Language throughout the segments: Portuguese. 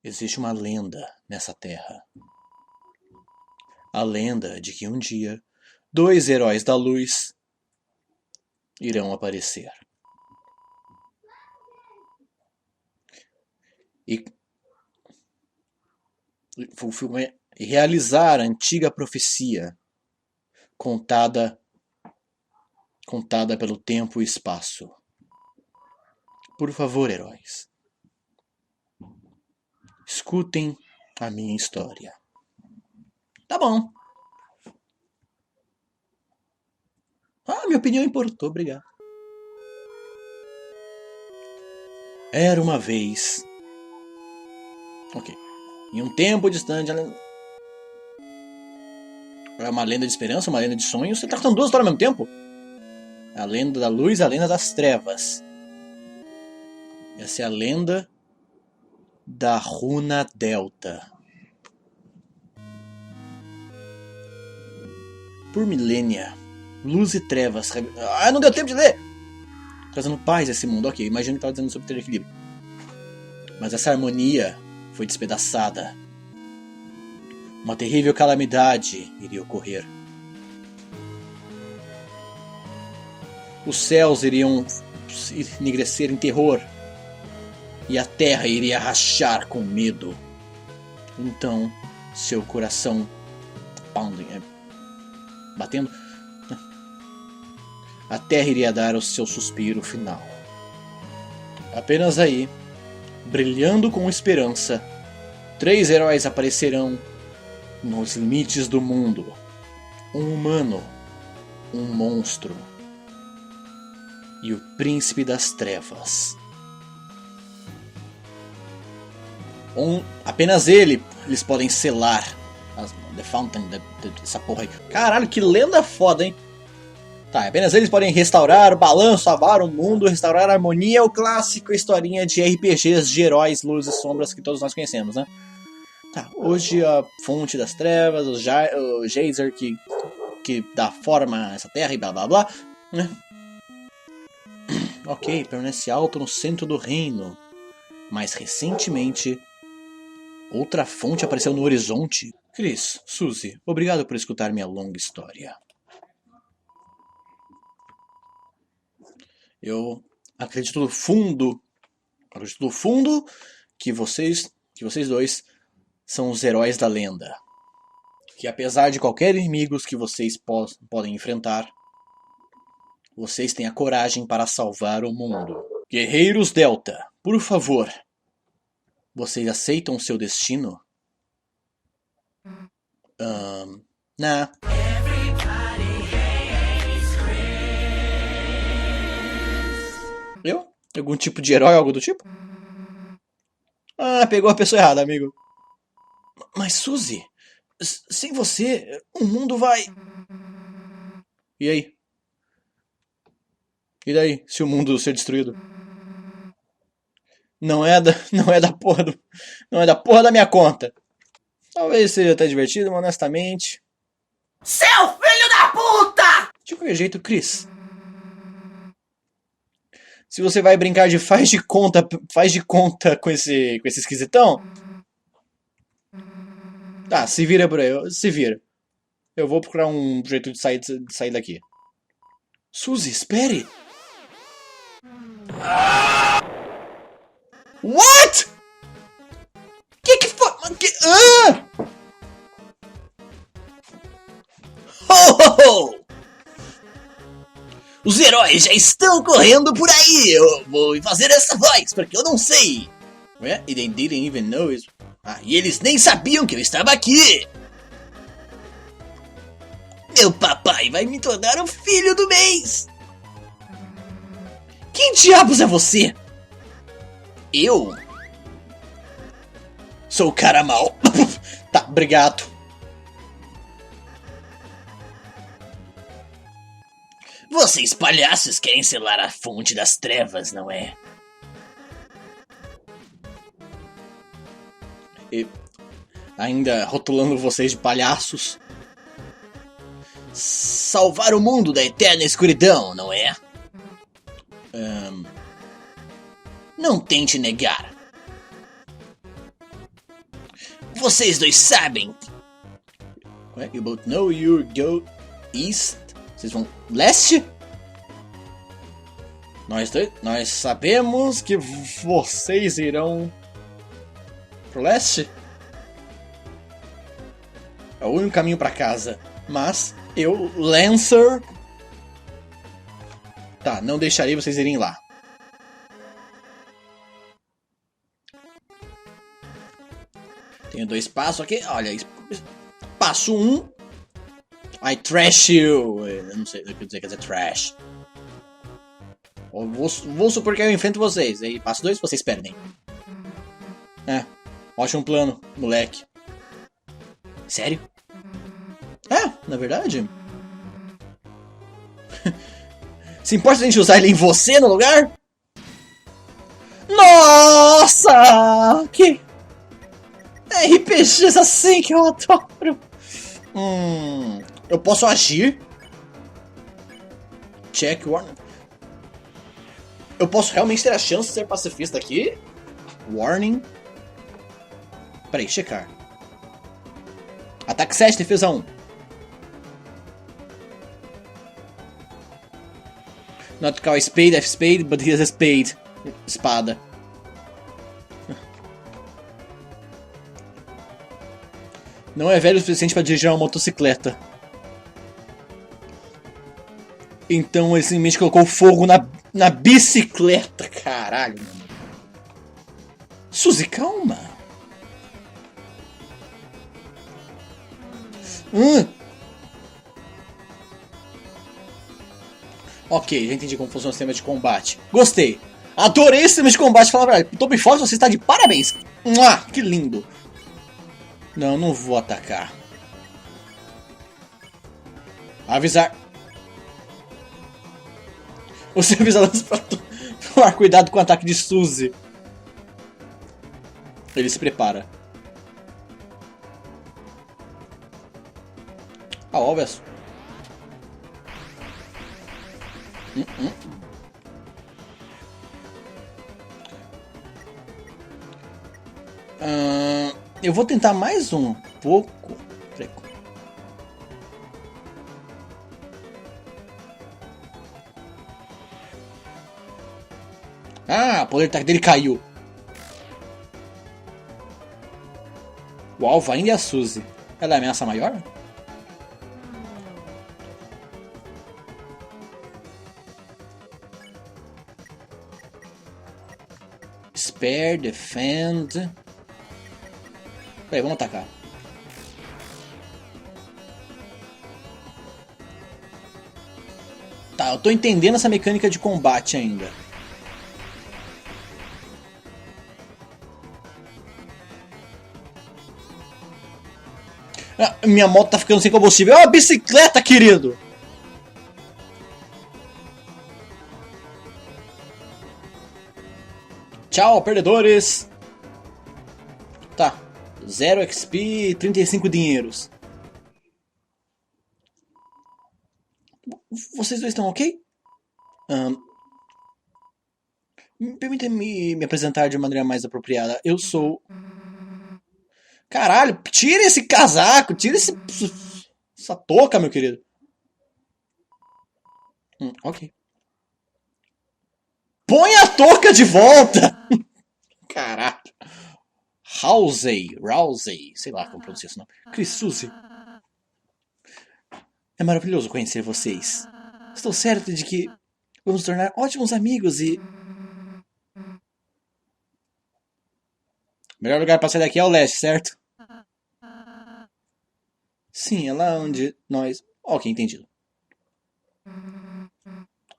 Existe uma lenda nessa terra. A lenda de que um dia, 2 heróis da luz irão aparecer. E realizar a antiga profecia contada pelo tempo e espaço. Por favor, heróis, escutem a minha história. Tá bom. Minha opinião importou, obrigado. Era uma vez... Ok. Em um tempo distante... É uma lenda de esperança, uma lenda de sonhos. Você tá contando 2 histórias ao mesmo tempo? A lenda da luz e a lenda das trevas. Essa é a lenda da Runa Delta. Por milênia, luz e trevas... não deu tempo de ler! Trazendo paz a esse mundo. Ok, imagino que estava dizendo sobre ter equilíbrio. Mas essa harmonia foi despedaçada. Uma terrível calamidade iria ocorrer. Os céus iriam enegrecer em terror. E a terra iria rachar com medo. Então, seu coração batendo, a terra iria dar o seu suspiro final. Apenas aí, brilhando com esperança, 3 heróis aparecerão nos limites do mundo. Um humano, um monstro e o príncipe das trevas. Apenas eles podem selar The Fountain, essa porra aí. Caralho, que lenda foda, hein? Tá, apenas eles podem restaurar o balanço, salvar o mundo, restaurar a harmonia, o clássico historinha de RPGs de heróis, luz e sombras que todos nós conhecemos, né? Tá, hoje a fonte das trevas, o Jazer que dá forma a essa terra e blá blá blá, né? Ok, permanece alto no centro do reino. Mas recentemente, outra fonte apareceu no horizonte. Chris, Suzy, obrigado por escutar minha longa história. Eu acredito no fundo que vocês 2 são os heróis da lenda. Que apesar de qualquer inimigo que vocês podem enfrentar, vocês têm a coragem para salvar o mundo. Guerreiros Delta, por favor, vocês aceitam o seu destino? Nah. Eu? Algum tipo de herói, algo do tipo? Pegou a pessoa errada, amigo. Mas Suzy, sem você, o mundo vai... E aí? E daí, se o mundo ser destruído? Não é da porra da minha conta. Talvez seja até divertido, mas honestamente... Seu filho da puta! De qualquer jeito, Chris... Se você vai brincar de faz de conta com esse esquisitão... Tá, se vira por aí, se vira. Eu vou procurar um jeito de sair daqui. Suzy, espere! What? Que foi? Ho, ho, ho! Os heróis já estão correndo por aí. Eu vou fazer essa voz, porque eu não sei. Ué, they didn't even know it. E eles nem sabiam que eu estava aqui. Meu papai vai me tornar o filho do mês. Quem diabos é você? Eu? Sou o cara mau. Tá, obrigado. Vocês palhaços querem selar a fonte das trevas, não é? E ainda rotulando vocês de palhaços. Salvar o mundo da eterna escuridão, não é? Não tente negar. Vocês dois sabem. You both know you go east. Vocês vão leste? Nós sabemos que vocês irão pro leste. É o único caminho pra casa. Mas eu, Lancer... Tá, não deixarei vocês irem lá. Tenho 2 passos aqui. Olha, passo 1. I trash you. Eu não sei o que quer dizer trash. Vou supor que eu enfrento vocês. Aí, passo 2, vocês perdem. Ótimo plano, moleque. Sério? Na verdade. Se importa se a gente usar ele em você no lugar? Nossa! Que RPGs assim que eu adoro. Eu posso agir? Check warning. Eu posso realmente ter a chance de ser pacifista aqui? Warning. Peraí, checar. Ataque 7, defesa 1. Not call spade, F spade, but he has a spade. Espada. Não é velho o suficiente para dirigir uma motocicleta. Então ele simplesmente colocou fogo na bicicleta. Caralho, mano. Suzy, calma. Ok, já entendi como funciona o sistema de combate. Gostei. Adorei esse sistema de combate. Fala a verdade. Top Force, você está de parabéns. Que lindo. Não vou atacar. Avisar. Você avisa Lance pra tomar cuidado com o ataque de Suzy. Ele se prepara. Óbvio. Eu vou tentar mais um pouco. O poder de ataque dele caiu. O alvo ainda é a Suzy. Ela é a ameaça maior? Spare, defend. Peraí, vamos atacar. Tá, eu tô entendendo essa mecânica de combate ainda. Minha moto tá ficando sem combustível. É uma bicicleta, querido! Tchau, perdedores! Tá. 0 XP, 35 dinheiros. Vocês dois estão ok? Permita-me me apresentar de maneira mais apropriada. Eu sou... Caralho, tira esse casaco, tira essa touca, meu querido. Ok. Põe a touca de volta! Caralho. Rousey, sei lá como pronuncia esse nome. Chris, Suzy. É maravilhoso conhecer vocês. Estou certo de que vamos nos tornar ótimos amigos e... O melhor lugar para sair daqui é o leste, certo? Sim, é lá onde nós... Ok, entendido.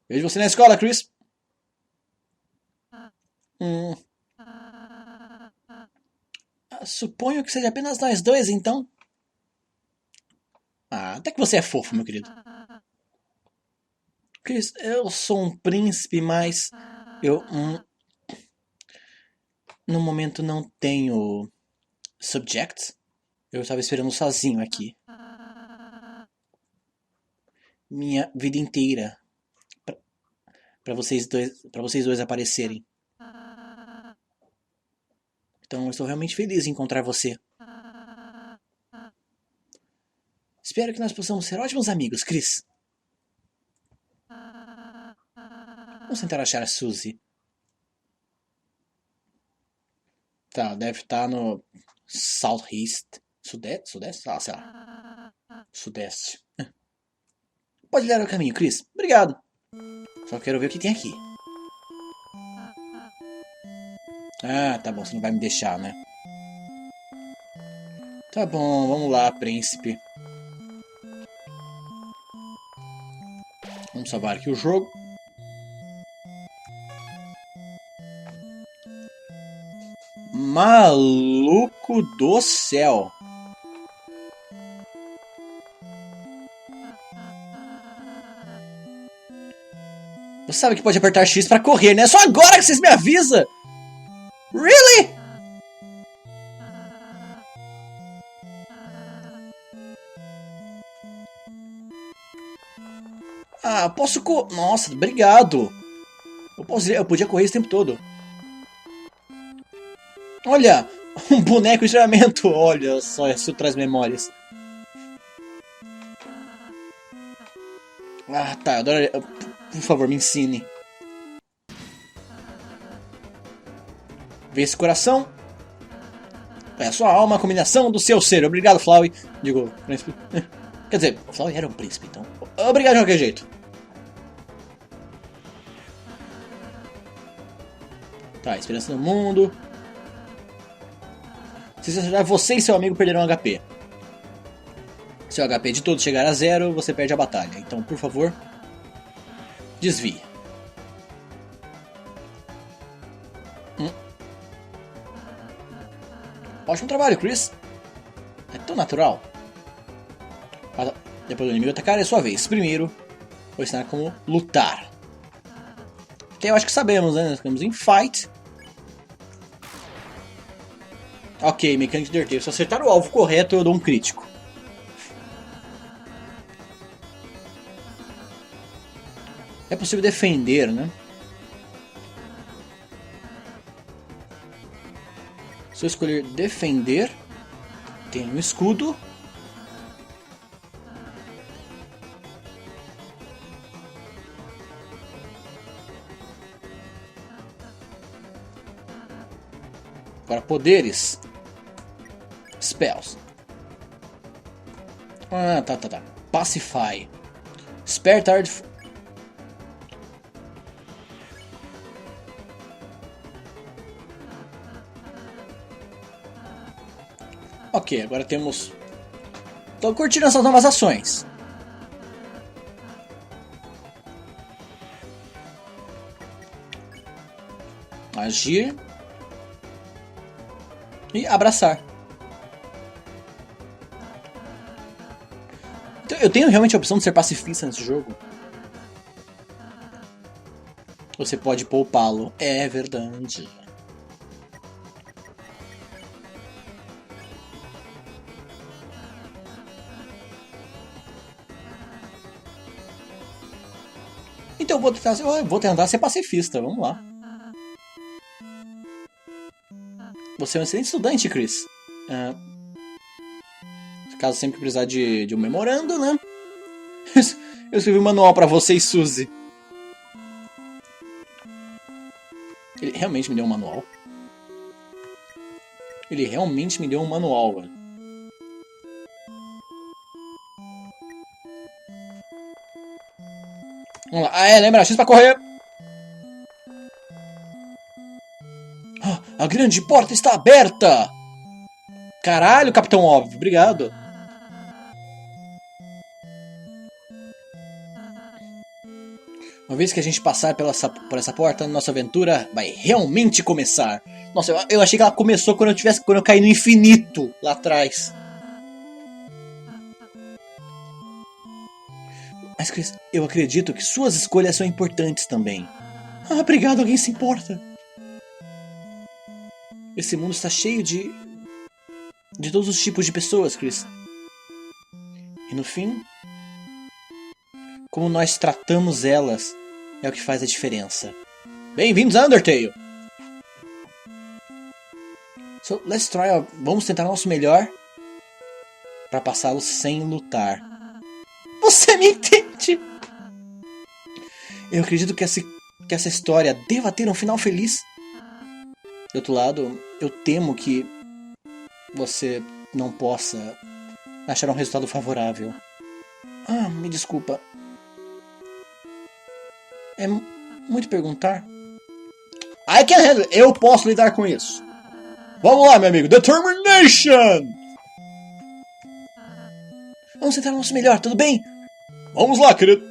Vejo você na escola, Chris. Suponho que seja apenas nós dois, então. Até que você é fofo, meu querido. Chris, eu sou um príncipe, mas... Eu... no momento não tenho... subjects. Eu estava esperando sozinho aqui. Minha vida inteira. Para vocês dois aparecerem. Então eu estou realmente feliz em encontrar você. Espero que nós possamos ser ótimos amigos, Chris. Vamos tentar achar a Suzy. Tá, deve estar no Southeast. Sudeste? Sudeste? Ah, sei lá. Sudeste. Pode dar o caminho, Chris. Obrigado. Só quero ver o que tem aqui. Ah, tá bom, você não vai me deixar, né? Tá bom, vamos lá, príncipe. Vamos salvar aqui o jogo. Maluco do céu. Você sabe que pode apertar X pra correr, né? Só agora que vocês me avisam! Really? Ah, posso Nossa, obrigado! Eu podia correr esse tempo todo. Olha! Um boneco de treinamento! Olha só, isso traz memórias. Ah, tá, eu adoraria... Por favor, me ensine. Vê esse coração. É a sua alma, a combinação do seu ser. Obrigado, Flowey. Digo, príncipe. Quer dizer, o Flowey era um príncipe, então. Obrigado de qualquer jeito. Tá, esperança no mundo. Se você acertar, você e seu amigo perderão HP. Se o HP de todos chegar a 0, você perde a batalha. Então, por favor, desvie. Ótimo trabalho, Chris. É tão natural. Depois do inimigo atacar, é sua vez. Primeiro, vou ensinar como lutar. Que eu acho que sabemos, né? Nós ficamos em fight. Ok, mecânica de arteiro. Se acertar o alvo correto, eu dou um crítico. É possível defender, né? Se eu escolher defender, tem um escudo. Agora poderes. Spells. Ah, tá. Pacify. Spare Tard. Ok, agora temos... Tô curtindo essas novas ações. Agir. E abraçar. Então, eu tenho realmente a opção de ser pacifista nesse jogo? Você pode poupá-lo. É verdade. Então eu vou tentar ser pacifista. Vamos lá. Você é um excelente estudante, Chris. Caso sempre precisar de um memorando, né? Eu escrevi um manual pra você e Suzy. Ele realmente me deu um manual. Ele realmente me deu um manual, velho. Vamos lá. Ah, lembra? X pra correr. A grande porta está aberta! Caralho, Capitão Óbvio. Obrigado. Uma vez que a gente passar por essa porta, nossa aventura vai realmente começar. Nossa, eu achei que ela começou quando eu caí no infinito lá atrás. Mas, Chris, eu acredito que suas escolhas são importantes também. Ah, obrigado, alguém se importa. Esse mundo está cheio de todos os tipos de pessoas, Chris. E no fim, como nós tratamos elas é o que faz a diferença. Bem-vindos a Undertale! So, let's try. Vamos tentar o nosso melhor. para passá-lo sem lutar. Você me entende? Eu acredito que essa história deva ter um final feliz. Do outro lado, eu temo que você não possa achar um resultado favorável. Ah, me desculpa. É muito perguntar? I can handle it. Eu posso lidar com isso. Vamos lá, meu amigo. Determination! Vamos tentar o nosso melhor, tudo bem? Vamos lá, querido.